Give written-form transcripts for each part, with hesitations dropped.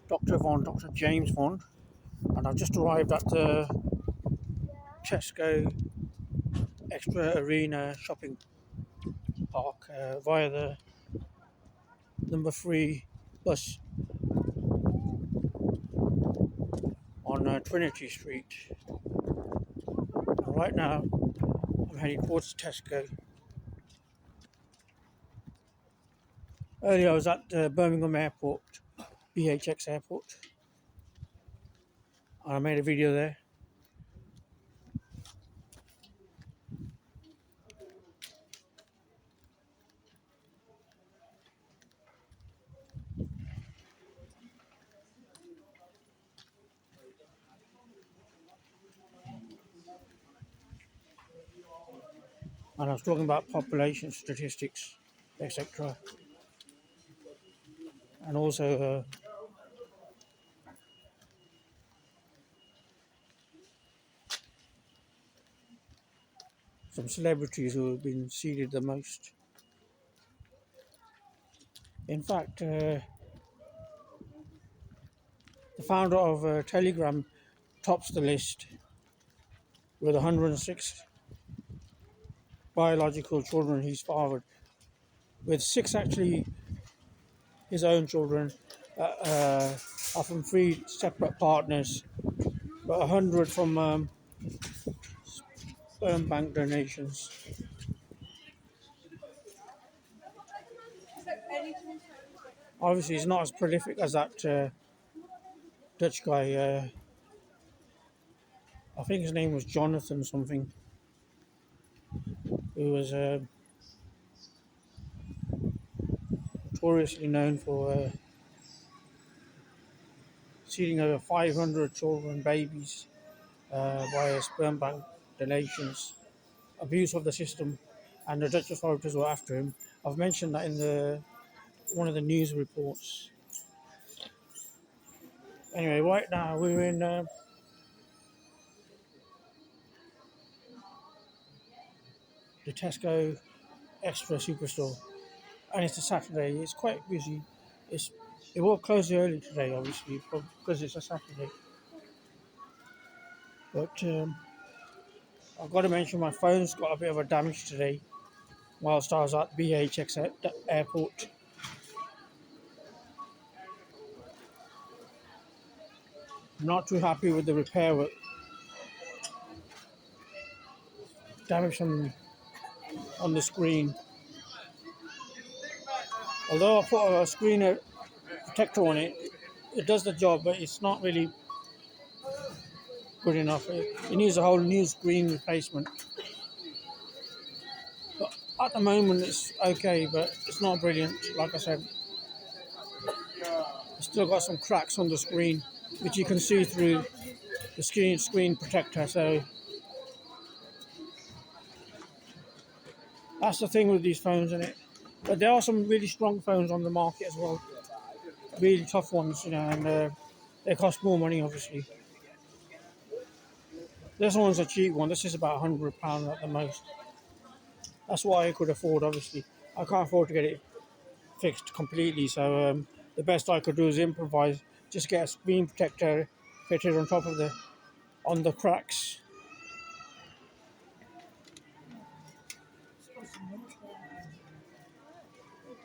Dr. VOND, Dr. James VOND, and I've just arrived at the Tesco Extra Arena shopping park via the number 3 bus on Trinity Street. And right now, I'm heading towards Tesco. Earlier, I was at Birmingham Airport, BHX Airport, and I made a video there. And I was talking about population statistics, etc. And also some celebrities who have been seeded the most. In fact, the founder of Telegram tops the list with 106 biological children he's fathered, with 6 actually his own children are from 3 separate partners, but 100 from sperm bank donations. Obviously, he's not as prolific as that Dutch guy. I think his name was Jonathan something, who was notoriously known for seeding over 500 children, babies, via sperm bank donations, abuse of the system, and the Dutch authorities were after him. I've mentioned that in one of the news reports. Anyway, right now we're in the Tesco Extra Superstore, and it's a Saturday. It's quite busy. It will close early today, obviously, because it's a Saturday. But I've got to mention my phone's got a bit of a damage today whilst I was at BHX Airport. I'm not too happy with the repair work. Damage on the screen. Although I put a screen protector on it, it does the job, but it's not really good enough. It needs a whole new screen replacement. But at the moment it's okay, but it's not brilliant. Like I said, it's still got some cracks on the screen, which you can see through the screen protector. So that's the thing with these phones, isn't it? But there are some really strong phones on the market as well, really tough ones, and they cost more money, obviously. This one's a cheap one. This is about £100 at the most. That's what I could afford, obviously. I can't afford to get it fixed completely, so the best I could do is improvise. Just get a screen protector fitted on top of on the cracks.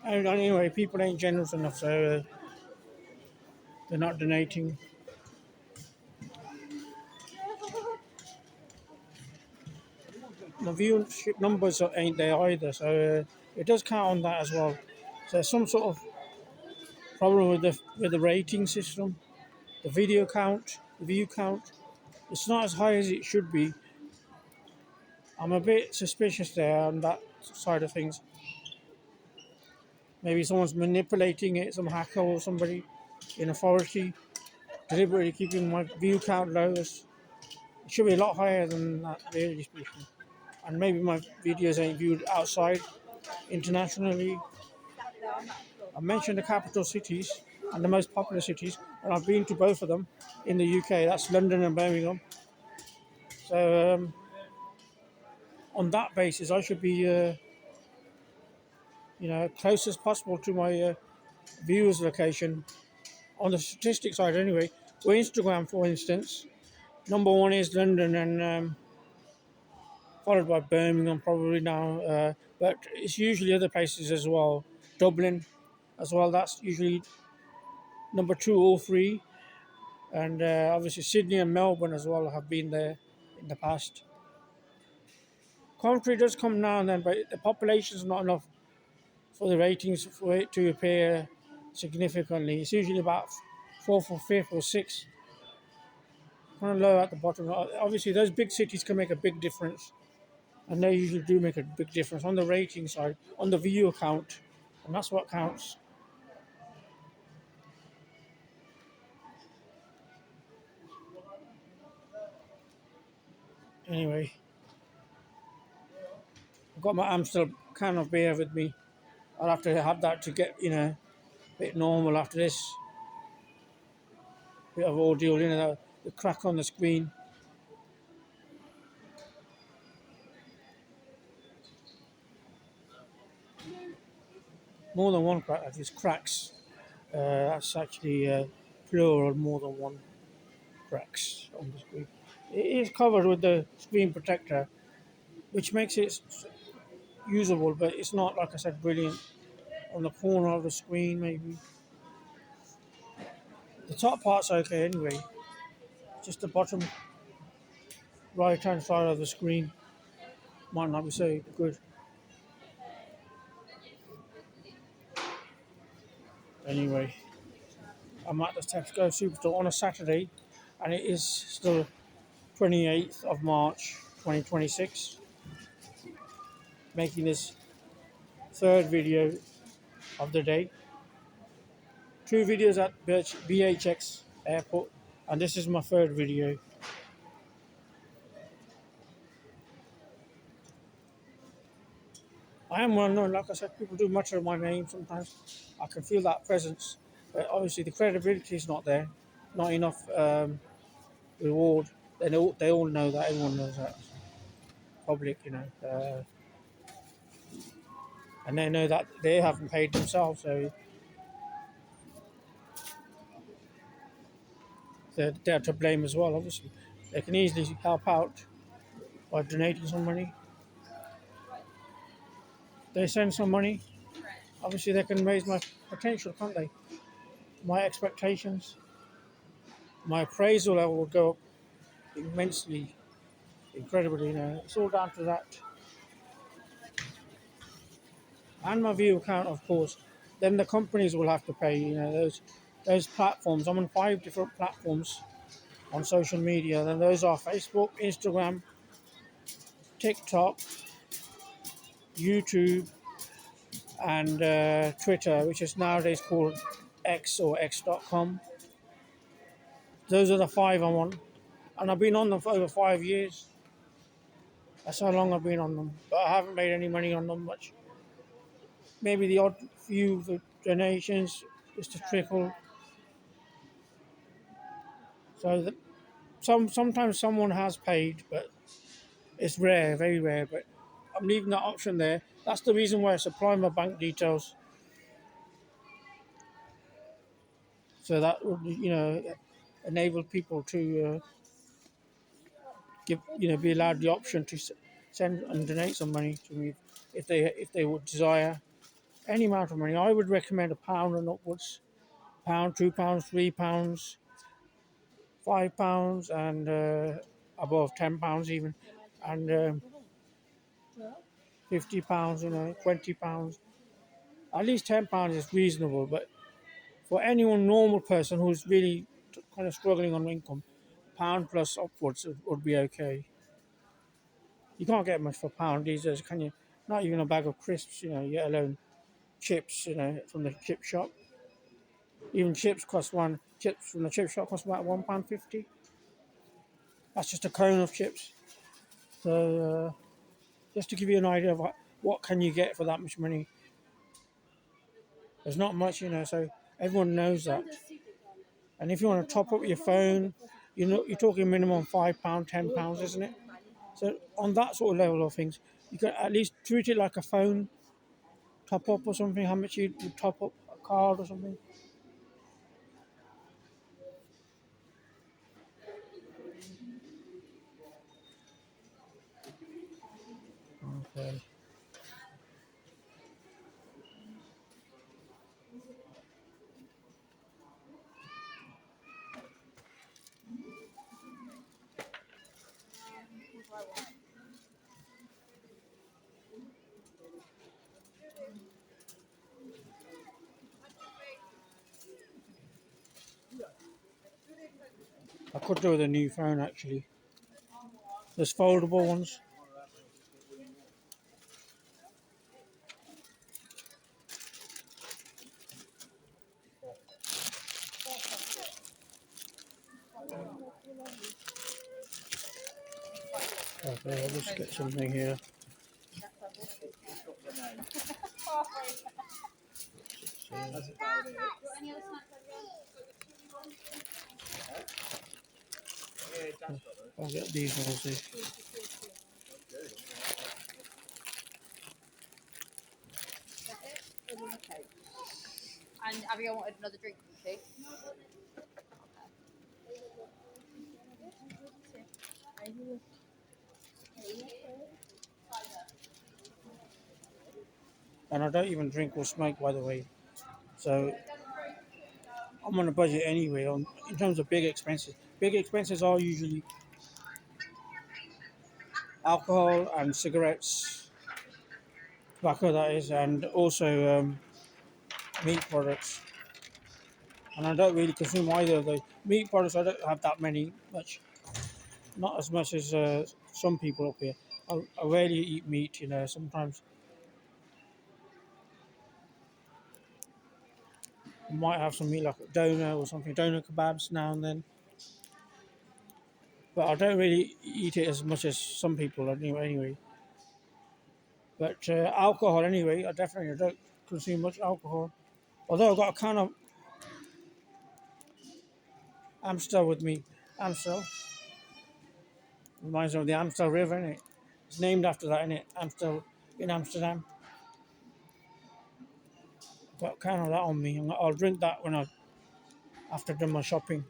And anyway, people ain't generous enough, so they're not donating. The viewership numbers ain't there either, so it does count on that as well. So there's some sort of problem with the rating system, the video count, the view count. It's not as high as it should be. I'm a bit suspicious there on that side of things. Maybe someone's manipulating it, some hacker or somebody in authority, deliberately keeping my view count low. It should be a lot higher than that, really speaking. And maybe my videos ain't viewed outside, internationally. I mentioned the capital cities and the most popular cities, and I've been to both of them in the UK. That's London and Birmingham. So on that basis, I should be, close as possible to my viewers' location on the statistics side anyway, for Instagram, for instance, number one is London, and followed by Birmingham probably now. But it's usually other places as well. Dublin as well. That's usually number two or three. And obviously Sydney and Melbourne as well have been there in the past. Coventry does come now and then, but the population is not enough for the ratings for it to appear significantly. It's usually about fourth or fifth or sixth, kind of low at the bottom. Obviously, those big cities can make a big difference, and they usually do make a big difference on the rating side, on the view count, and that's what counts. Anyway, I've got my Amstel can of beer with me. I'll have to have that to get, a bit normal after this bit of ordeal, the crack on the screen. More than one crack, that is cracks. That's actually plural, more than one cracks on the screen. It is covered with the screen protector, which makes it usable, but it's not, like I said, brilliant. On the corner of the screen, maybe. The top part's okay anyway, just the bottom right hand side of the screen might not be so good. Anyway, I'm at the Tesco Superstore on a Saturday, and it is still 28th of March 2026, making this third video of the day. 2 videos at BHX airport, and this is my third video. I am well known, like I said, people do much of my name sometimes. I can feel that presence, but obviously the credibility is not there, not enough reward. They all know that, everyone knows that. Public, and they know that they haven't paid themselves, so they're to blame as well, obviously. They can easily help out by donating some money. They send some money, obviously they can raise my potential, can't they? My expectations, my appraisal level will go up immensely, incredibly, It's all down to that. And my view count, of course. Then the companies will have to pay, those platforms. I'm on 5 different platforms on social media. Then those are Facebook, Instagram, TikTok, YouTube, and Twitter, which is nowadays called X or X.com. Those are the 5 I'm on. And I've been on them for over 5 years. That's how long I've been on them. But I haven't made any money on them much. Maybe the odd few for donations, just a trickle. So sometimes someone has paid, but it's rare, very rare. But I'm leaving that option there. That's the reason why I supply my bank details. So that would, enable people to be allowed the option to send and donate some money to me if they would desire any amount of money. I would recommend £1 and upwards, £1, £2, £3, £5, and above £10 even, and £50, £20. At least £10 is reasonable, but for anyone normal person who's really kind of struggling on income, £1 plus upwards would be okay. You can't get much for £1 these days, can you? Not even a bag of crisps, let alone chips, from the chip shop. Even chips from the chip shop cost about £1.50. That's just a cone of chips. So just to give you an idea of what can you get for that much money. There's not much, so everyone knows that. And if you want to top up your phone, you're talking minimum £5, £10, isn't it? So on that sort of level of things, you can at least treat it like a phone top up or something. How much you top up a card or something? I could do with a new phone actually. There's foldable ones. Okay, I'll just get something here. I'll get these ones here. And Abigail wanted another drink, did she? And I don't even drink or smoke, by the way. So I'm on a budget anyway. In terms of big expenses, big expenses are usually alcohol and cigarettes, tobacco that is, and also meat products. And I don't really consume either of those. Meat products, I don't have that much, not as much as some people up here. I rarely eat meat, sometimes I might have some meat like a doner or something, doner kebabs now and then. But I don't really eat it as much as some people anyway. But alcohol anyway, I definitely don't consume much alcohol. Although I've got a can of Amstel with me. Amstel reminds me of the Amstel River, innit? It's named after that, innit? Amstel in Amsterdam. I've got a can of that on me. I'll drink that after I've done my shopping.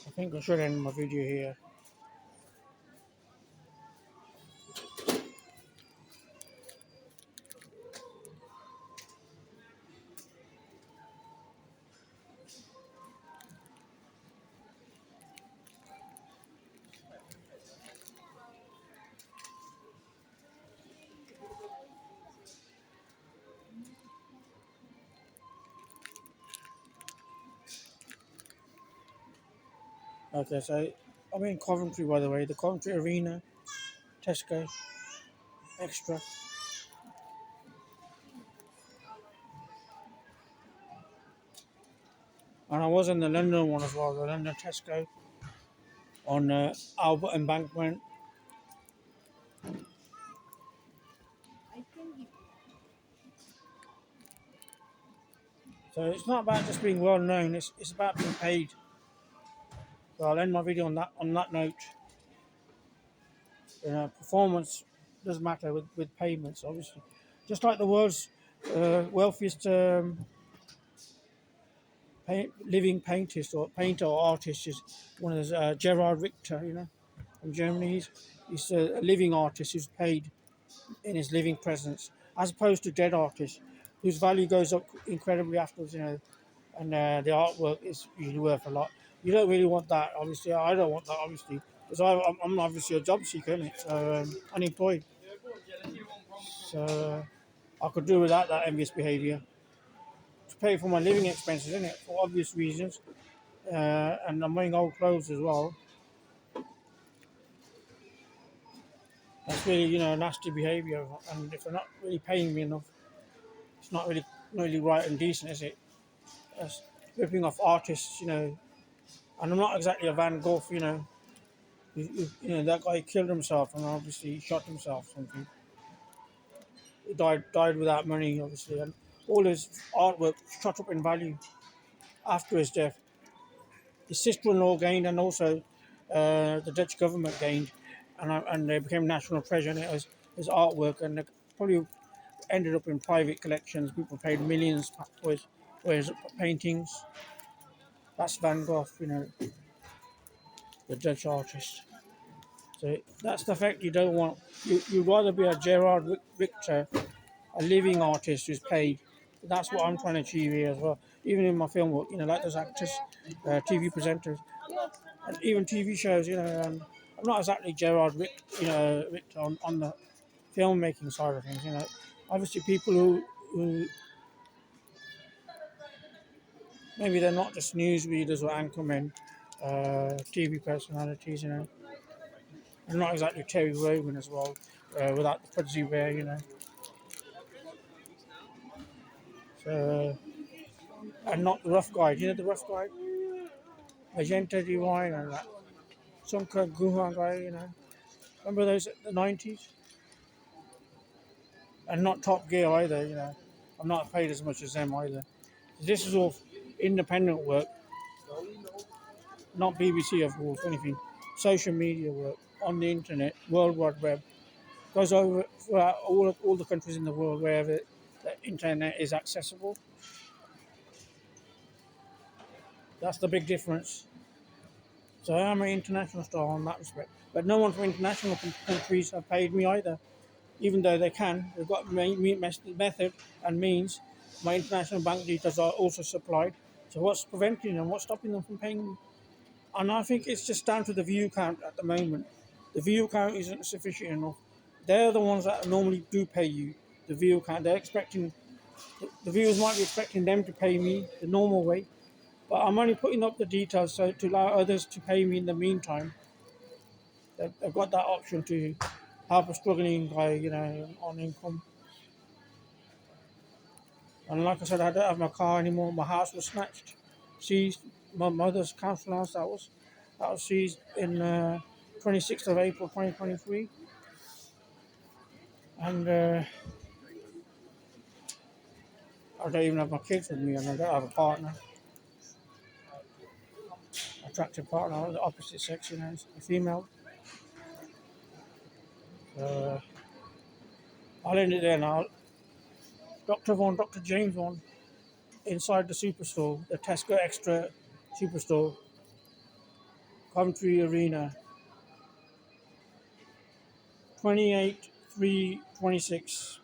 I think I should end my video here. Okay, so I'm in Coventry, by the way. The Coventry Arena, Tesco, Extra. And I was in the London one as well, the London Tesco on Albert Embankment. So it's not about just being well known, it's about being paid. So I'll end my video on that note. Performance does matter with payments, obviously. Just like the world's wealthiest living painter or artist is one of those, Gerard Richter, from Germany. He's a living artist who's paid in his living presence, as opposed to dead artists whose value goes up incredibly afterwards, and the artwork is usually worth a lot. You don't really want that, obviously. I don't want that, obviously, because I'm obviously a job seeker, innit? So unemployed. So I could do without that envious behaviour to pay for my living expenses, innit? For obvious reasons, and I'm wearing old clothes as well. That's really, nasty behaviour, and if they're not really paying me enough, it's not really right and decent, is it? That's ripping off artists, and I'm not exactly a Van Gogh, that guy killed himself and obviously shot himself. Something. He died without money, obviously, and all his artwork shot up in value after his death. His sister-in-law gained, and also the Dutch government gained, and they became national treasure. And it was his artwork, and they probably ended up in private collections. People paid millions for his paintings. That's Van Gogh, the Dutch artist. So that's the fact you don't want. You'd rather be a Gerard Richter, a living artist who's paid. That's what I'm trying to achieve here as well. Even in my film work, like those actors, TV presenters, and even TV shows. I'm not exactly Gerard Richter on the filmmaking side of things. Obviously people who maybe they're not just news readers or anchormen, TV personalities. And not exactly Terry Wogan as well, without the fuzzy wear. So, and not the rough guy. The rough guy, Magenta Divine and that Sunka Guha guy. Remember those at the 90s? And not Top Gear either. I'm not paid as much as them either. This is all independent work, not BBC of course, anything. Social media work on the internet, World Wide Web, goes over throughout all the countries in the world wherever the internet is accessible. That's the big difference. So I am an international star in that respect. But no one from international countries have paid me either, even though they can. They've got method and means. My international bank details are also supplied. So what's preventing them? What's stopping them from paying me? And I think it's just down to the view count at the moment. The view count isn't sufficient enough. They're the ones that normally do pay you. The view count. They're expecting the viewers might be expecting them to pay me the normal way, but I'm only putting up the details so to allow others to pay me in the meantime. They've got that option to help a struggling guy, on income. And like I said, I don't have my car anymore. My house was snatched, seized. My mother's council house that was seized in 26th of April 2023. And I don't even have my kids with me, and I don't have a partner, attractive partner of the opposite sex, a female. Uh, I'll end it there now. Dr. VOND, Dr. James VOND, inside the Superstore, the Tesco Extra Superstore, Coventry Arena, 28 3 26.